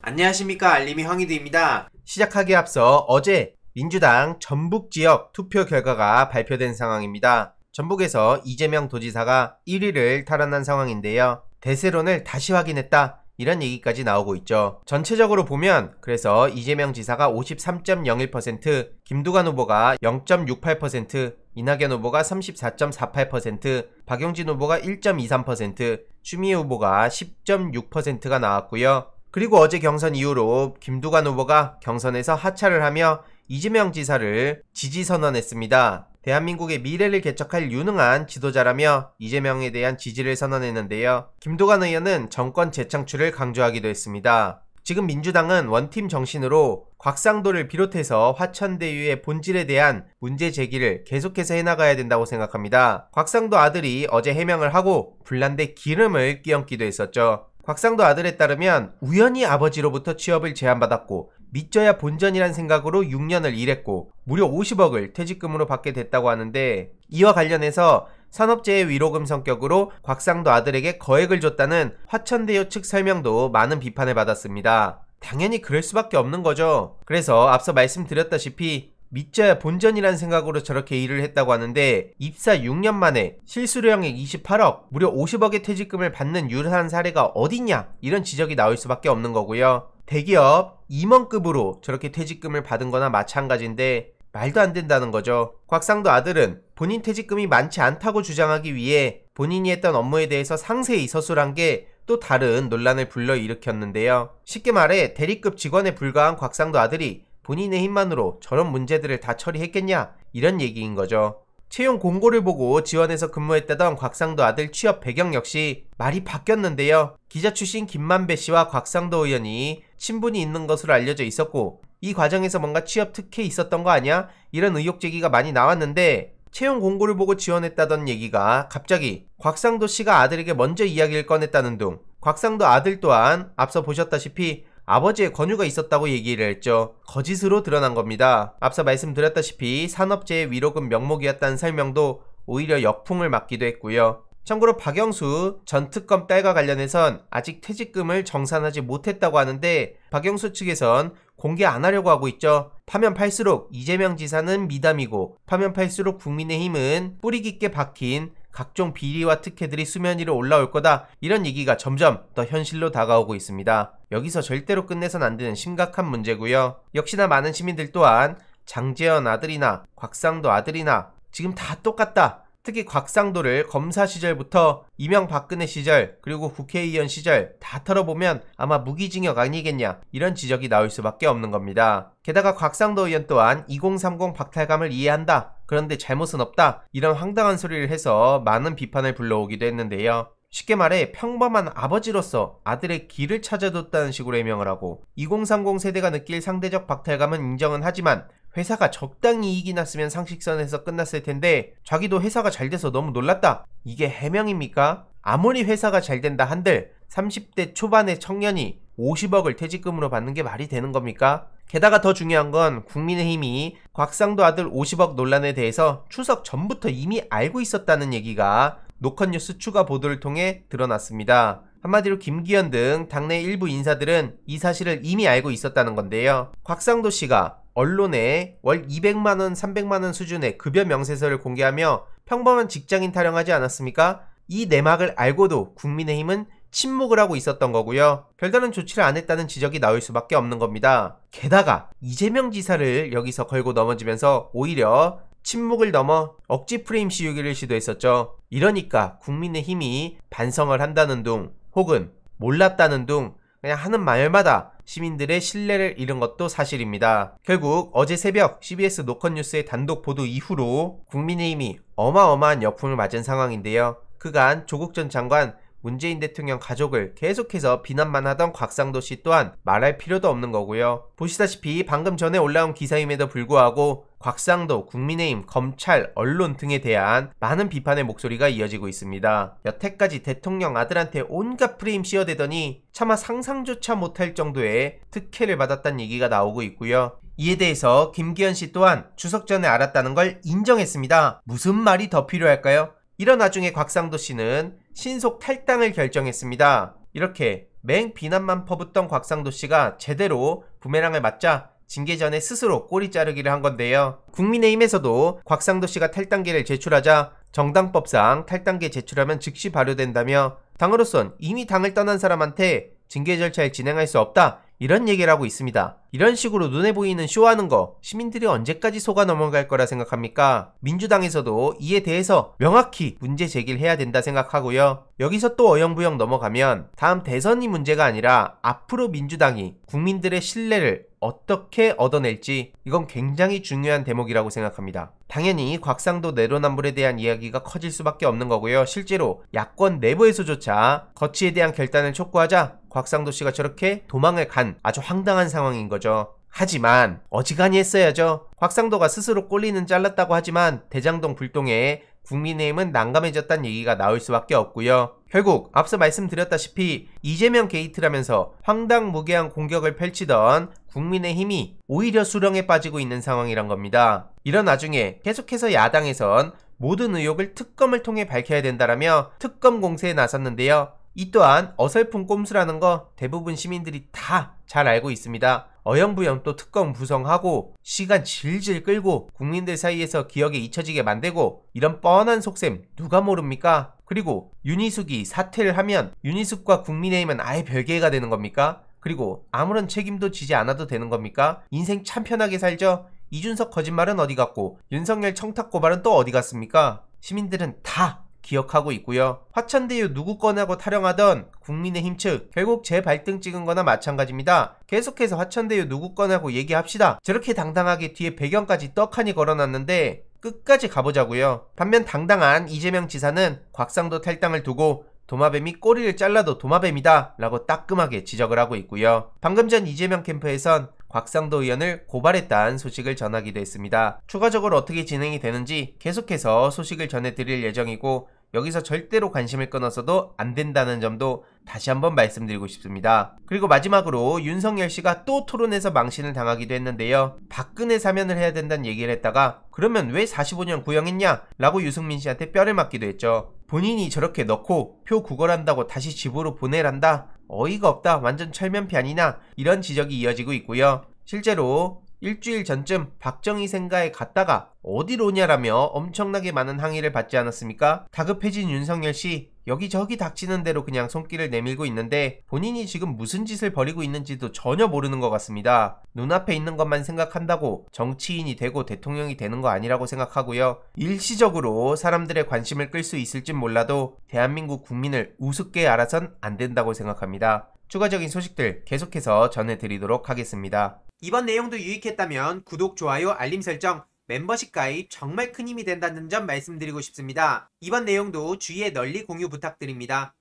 안녕하십니까, 알림이 황희두입니다. 시작하기에 앞서 어제 민주당 전북지역 투표 결과가 발표된 상황입니다. 전북에서 이재명 도지사가 1위를 탈환한 상황인데요. 대세론을 다시 확인했다, 이런 얘기까지 나오고 있죠. 전체적으로 보면 그래서 이재명 지사가 53.01%, 김두관 후보가 0.68%, 이낙연 후보가 34.48%, 박용진 후보가 1.23%, 추미애 후보가 10.6%가 나왔고요. 그리고 어제 경선 이후로 김두관 후보가 경선에서 하차를 하며 이재명 지사를 지지 선언했습니다. 대한민국의 미래를 개척할 유능한 지도자라며 이재명에 대한 지지를 선언했는데요. 김두관 의원은 정권 재창출을 강조하기도 했습니다. 지금 민주당은 원팀 정신으로 곽상도를 비롯해서 화천대유의 본질에 대한 문제 제기를 계속해서 해나가야 된다고 생각합니다. 곽상도 아들이 어제 해명을 하고 불난데 기름을 끼얹기도 했었죠. 곽상도 아들에 따르면 우연히 아버지로부터 취업을 제안받았고 믿져야 본전이란 생각으로 6년을 일했고 무려 50억을 퇴직금으로 받게 됐다고 하는데, 이와 관련해서 산업재해 위로금 성격으로 곽상도 아들에게 거액을 줬다는 화천대유 측 설명도 많은 비판을 받았습니다. 당연히 그럴 수밖에 없는 거죠. 그래서 앞서 말씀드렸다시피 믿져야 본전이란 생각으로 저렇게 일을 했다고 하는데, 입사 6년 만에 실수령액 28억, 무려 50억의 퇴직금을 받는 유사한 사례가 어딨냐, 이런 지적이 나올 수밖에 없는 거고요. 대기업 임원급으로 저렇게 퇴직금을 받은 거나 마찬가지인데 말도 안 된다는 거죠. 곽상도 아들은 본인 퇴직금이 많지 않다고 주장하기 위해 본인이 했던 업무에 대해서 상세히 서술한 게 또 다른 논란을 불러일으켰는데요. 쉽게 말해 대리급 직원에 불과한 곽상도 아들이 본인의 힘만으로 저런 문제들을 다 처리했겠냐, 이런 얘기인 거죠. 채용 공고를 보고 지원해서 근무했다던 곽상도 아들 취업 배경 역시 말이 바뀌었는데요. 기자 출신 김만배 씨와 곽상도 의원이 친분이 있는 것으로 알려져 있었고, 이 과정에서 뭔가 취업 특혜 있었던 거 아니야? 이런 의혹 제기가 많이 나왔는데, 채용 공고를 보고 지원했다던 얘기가 갑자기 곽상도 씨가 아들에게 먼저 이야기를 꺼냈다는 등 곽상도 아들 또한 앞서 보셨다시피 아버지의 권유가 있었다고 얘기를 했죠. 거짓으로 드러난 겁니다. 앞서 말씀드렸다시피 산업재해 위로금 명목이었다는 설명도 오히려 역풍을 맞기도 했고요. 참고로 박영수 전 특검 딸과 관련해선 아직 퇴직금을 정산하지 못했다고 하는데, 박영수 측에선 공개 안 하려고 하고 있죠. 파면 팔수록 이재명 지사는 미담이고 파면 팔수록 국민의힘은 뿌리 깊게 박힌 각종 비리와 특혜들이 수면 위로 올라올 거다, 이런 얘기가 점점 더 현실로 다가오고 있습니다. 여기서 절대로 끝내선 안 되는 심각한 문제고요. 역시나 많은 시민들 또한 장제연 아들이나 곽상도 아들이나 지금 다 똑같다, 특히 곽상도를 검사 시절부터 이명박근혜 시절 그리고 국회의원 시절 다 털어보면 아마 무기징역 아니겠냐, 이런 지적이 나올 수밖에 없는 겁니다. 게다가 곽상도 의원 또한 2030 박탈감을 이해한다, 그런데 잘못은 없다, 이런 황당한 소리를 해서 많은 비판을 불러오기도 했는데요. 쉽게 말해 평범한 아버지로서 아들의 길을 찾아뒀다는 식으로 해명을 하고, 2030 세대가 느낄 상대적 박탈감은 인정은 하지만 회사가 적당히 이익이 났으면 상식선에서 끝났을 텐데 자기도 회사가 잘 돼서 너무 놀랐다, 이게 해명입니까? 아무리 회사가 잘 된다 한들 30대 초반의 청년이 50억을 퇴직금으로 받는 게 말이 되는 겁니까? 게다가 더 중요한 건 국민의힘이 곽상도 아들 50억 논란에 대해서 추석 전부터 이미 알고 있었다는 얘기가 노컷뉴스 추가 보도를 통해 드러났습니다. 한마디로 김기현 등 당내 일부 인사들은 이 사실을 이미 알고 있었다는 건데요. 곽상도 씨가 언론에 월 200만원, 300만원 수준의 급여 명세서를 공개하며 평범한 직장인 타령하지 않았습니까? 이 내막을 알고도 국민의힘은 침묵을 하고 있었던 거고요. 별다른 조치를 안 했다는 지적이 나올 수밖에 없는 겁니다. 게다가 이재명 지사를 여기서 걸고 넘어지면서 오히려 침묵을 넘어 억지 프레임 씌우기를 시도했었죠. 이러니까 국민의힘이 반성을 한다는 둥 혹은 몰랐다는 둥 그냥 하는 말마다 시민들의 신뢰를 잃은 것도 사실입니다. 결국 어제 새벽 CBS 노컷뉴스의 단독 보도 이후로 국민의힘이 어마어마한 역풍을 맞은 상황인데요. 그간 조국 전 장관, 문재인 대통령 가족을 계속해서 비난만 하던 곽상도 씨 또한 말할 필요도 없는 거고요. 보시다시피 방금 전에 올라온 기사임에도 불구하고 곽상도, 국민의힘, 검찰, 언론 등에 대한 많은 비판의 목소리가 이어지고 있습니다. 여태까지 대통령 아들한테 온갖 프레임 씌워대더니 차마 상상조차 못할 정도의 특혜를 받았다는 얘기가 나오고 있고요. 이에 대해서 김기현 씨 또한 추석 전에 알았다는 걸 인정했습니다. 무슨 말이 더 필요할까요? 이런 와중에 곽상도 씨는 신속 탈당을 결정했습니다. 이렇게 맹 비난만 퍼붓던 곽상도 씨가 제대로 부메랑을 맞자 징계 전에 스스로 꼬리 자르기를 한 건데요. 국민의힘에서도 곽상도 씨가 탈당계를 제출하자 정당법상 탈당계 제출하면 즉시 발효된다며 당으로선 이미 당을 떠난 사람한테 징계 절차를 진행할 수 없다, 이런 얘기를 하고 있습니다. 이런 식으로 눈에 보이는 쇼하는 거 시민들이 언제까지 속아 넘어갈 거라 생각합니까? 민주당에서도 이에 대해서 명확히 문제 제기를 해야 된다 생각하고요. 여기서 또 어영부영 넘어가면 다음 대선이 문제가 아니라 앞으로 민주당이 국민들의 신뢰를 어떻게 얻어낼지, 이건 굉장히 중요한 대목이라고 생각합니다. 당연히 곽상도 내로남불에 대한 이야기가 커질 수밖에 없는 거고요. 실제로 야권 내부에서조차 거취에 대한 결단을 촉구하자 곽상도 씨가 저렇게 도망을 간 아주 황당한 상황인 거죠. 하지만 어지간히 했어야죠. 곽상도가 스스로 꼴리는 잘랐다고 하지만 대장동 불똥에 국민의힘은 난감해졌다는 얘기가 나올 수밖에 없고요. 결국 앞서 말씀드렸다시피 이재명 게이트라면서 황당무계한 공격을 펼치던 국민의힘이 오히려 수렁에 빠지고 있는 상황이란 겁니다. 이런 와중에 계속해서 야당에선 모든 의혹을 특검을 통해 밝혀야 된다라며 특검 공세에 나섰는데요. 이 또한 어설픈 꼼수라는 거 대부분 시민들이 다 잘 알고 있습니다. 어영부영 또 특검 구성하고 시간 질질 끌고 국민들 사이에서 기억에 잊혀지게 만들고, 이런 뻔한 속셈 누가 모릅니까? 그리고 윤희숙이 사퇴를 하면 윤희숙과 국민의힘은 아예 별개가 되는 겁니까? 그리고 아무런 책임도 지지 않아도 되는 겁니까? 인생 참 편하게 살죠? 이준석 거짓말은 어디 갔고 윤석열 청탁 고발은 또 어디 갔습니까? 시민들은 다 기억하고 있고요. 화천대유 누구 거냐고 타령하던 국민의힘 측, 결국 제 발등 찍은 거나 마찬가지입니다. 계속해서 화천대유 누구 거냐고 얘기합시다. 저렇게 당당하게 뒤에 배경까지 떡하니 걸어놨는데 끝까지 가보자고요. 반면 당당한 이재명 지사는 곽상도 탈당을 두고 도마뱀이 꼬리를 잘라도 도마뱀이다 라고 따끔하게 지적을 하고 있고요. 방금 전 이재명 캠프에선 곽상도 의원을 고발했다는 소식을 전하기도 했습니다. 추가적으로 어떻게 진행이 되는지 계속해서 소식을 전해드릴 예정이고, 여기서 절대로 관심을 끊어서도 안 된다는 점도 다시 한번 말씀드리고 싶습니다. 그리고 마지막으로 윤석열 씨가 또 토론에서 망신을 당하기도 했는데요. 박근혜 사면을 해야 된다는 얘기를 했다가 그러면 왜 45년 구형했냐? 라고 유승민 씨한테 뼈를 맞기도 했죠. 본인이 저렇게 넣고 표 구걸한다고 다시 집으로 보내란다? 어이가 없다. 완전 철면피 아니냐? 이런 지적이 이어지고 있고요. 실제로 일주일 전쯤 박정희 생가에 갔다가 어디로 오냐라며 엄청나게 많은 항의를 받지 않았습니까? 다급해진 윤석열 씨, 여기저기 닥치는 대로 그냥 손길을 내밀고 있는데 본인이 지금 무슨 짓을 벌이고 있는지도 전혀 모르는 것 같습니다. 눈앞에 있는 것만 생각한다고 정치인이 되고 대통령이 되는 거 아니라고 생각하고요. 일시적으로 사람들의 관심을 끌 수 있을진 몰라도 대한민국 국민을 우습게 알아선 안 된다고 생각합니다. 추가적인 소식들 계속해서 전해드리도록 하겠습니다. 이번 내용도 유익했다면 구독, 좋아요, 알림 설정, 멤버십 가입 정말 큰 힘이 된다는 점 말씀드리고 싶습니다. 이번 내용도 주위에 널리 공유 부탁드립니다.